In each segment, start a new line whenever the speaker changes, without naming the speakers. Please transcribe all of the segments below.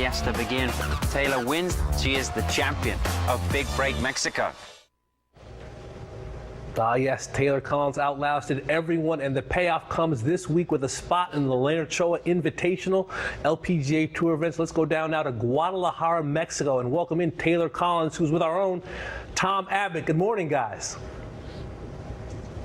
fiesta begin. Taylor wins. She is the champion of Big Break Mexico.
Yes, Taylor Collins outlasted everyone, and the payoff comes this week with a spot in the Leonard Choa Invitational LPGA Tour events. Let's go down now to Guadalajara, Mexico, and welcome in Taylor Collins, who's with our own Tom Abbott. Good morning, guys.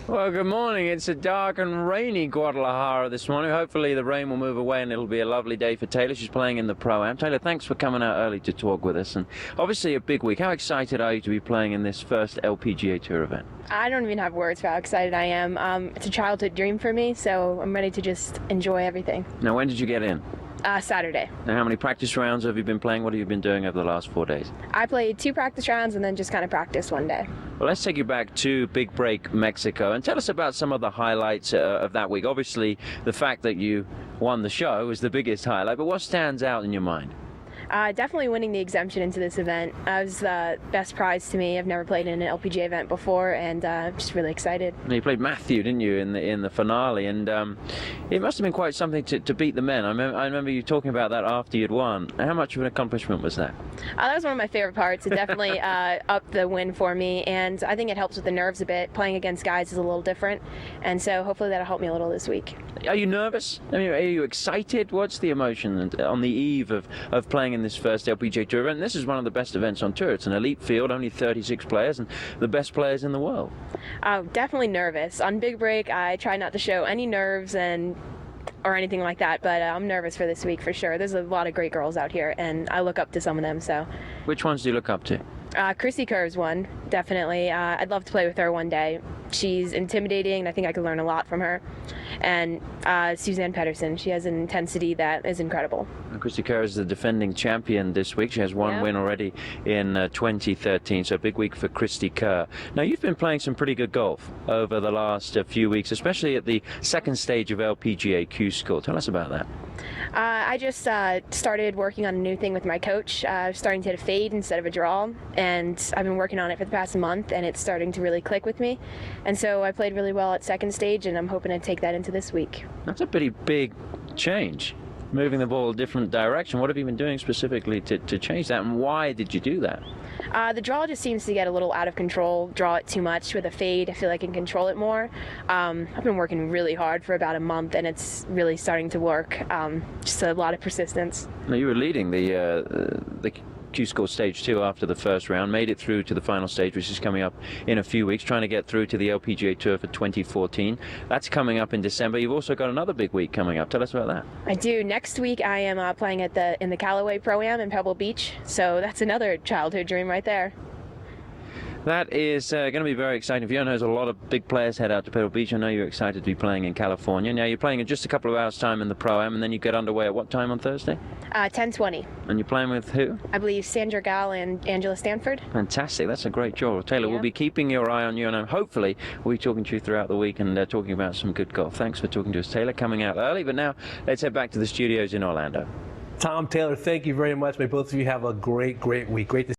Well, good morning. It's a dark and rainy Guadalajara this morning. Hopefully the rain will move away and it'll be a lovely day for Taylor. She's playing in the Pro-Am. Taylor, thanks for coming out early to talk with us. And obviously a big week. How excited are you to be playing in this first LPGA Tour event?
I don't even have words for how excited I am. It's a childhood dream for me, so I'm ready to just enjoy everything.
Now, when did you get in?
Saturday.
Now, how many practice rounds have you been playing? What have you been doing over the last 4 days?
I played 2 practice rounds and then just kind of practiced one day.
Well, let's take you back to Big Break Mexico and tell us about some of the highlights of that week. Obviously, the fact that you won the show is the biggest highlight, but what stands out in your mind?
Definitely winning the exemption into this event. It was the best prize to me. I've never played in an LPGA event before, and I'm just really excited.
And you played Matthew, didn't you, in the finale? And it must have been quite something to beat the men. I remember you talking about that after you'd won. How much of an accomplishment was that?
That was one of my favorite parts. It definitely upped the win for me, and I think it helps with the nerves a bit. Playing against guys is a little different, and so hopefully that'll help me a little this week.
Are you nervous? I mean, are you excited? What's the emotion on the eve of playing in this first LPGA Tour event? This is one of the best events on tour. It's an elite field, only 36 players, and the best players in the world.
Definitely nervous. On Big Break, I try not to show any nerves or anything like that, but I'm nervous for this week for sure. There's a lot of great girls out here, and I look up to some of them. So, which
ones do you look up to?
Chrissy Kerr's one, definitely. I'd love to play with her one day. She's intimidating, and I think I could learn a lot from her. And Suzanne Pedersen, she has an intensity that is incredible.
And Chrissy Kerr is the defending champion this week. She has one win already in 2013, so a big week for Chrissy Kerr. Now, you've been playing some pretty good golf over the last few weeks, especially at the second stage of LPGA Q School. Tell us about that.
I just started working on a new thing with my coach, starting to hit a fade instead of a draw, and I've been working on it for the past month, and it's starting to really click with me. And so I played really well at second stage, and I'm hoping to take that into this week.
That's a pretty big change, moving the ball a different direction. What have you been doing specifically to change that, and why did you do that?
The draw just seems to get a little out of control, draw it too much. With a fade, I feel like I can control it more. I've been working really hard for about a month, and it's really starting to work. Just a lot of persistence.
Now, you were leading the Q School Stage 2 after the first round, made it through to the final stage, which is coming up in a few weeks, trying to get through to the LPGA Tour for 2014. That's coming up in December. You've also got another big week coming up. Tell us about that.
I do. Next week I am playing in the Callaway Pro-Am in Pebble Beach, so that's another childhood dream right there.
That is going to be very exciting. Fiona knows a lot of big players head out to Pebble Beach. I know you're excited to be playing in California. Now, you're playing in just a couple of hours' time in the Pro-Am, and then you get underway at what time on Thursday?
10:20.
And you're playing with who?
I believe Sandra Gall and Angela Stanford.
Fantastic. That's a great job. Taylor, we'll be keeping your eye on you, and hopefully we'll be talking to you throughout the week and talking about some good golf. Thanks for talking to us, Taylor, coming out early. But now let's head back to the studios in Orlando.
Tom, Taylor, thank you very much. May both of you have a great week. Great to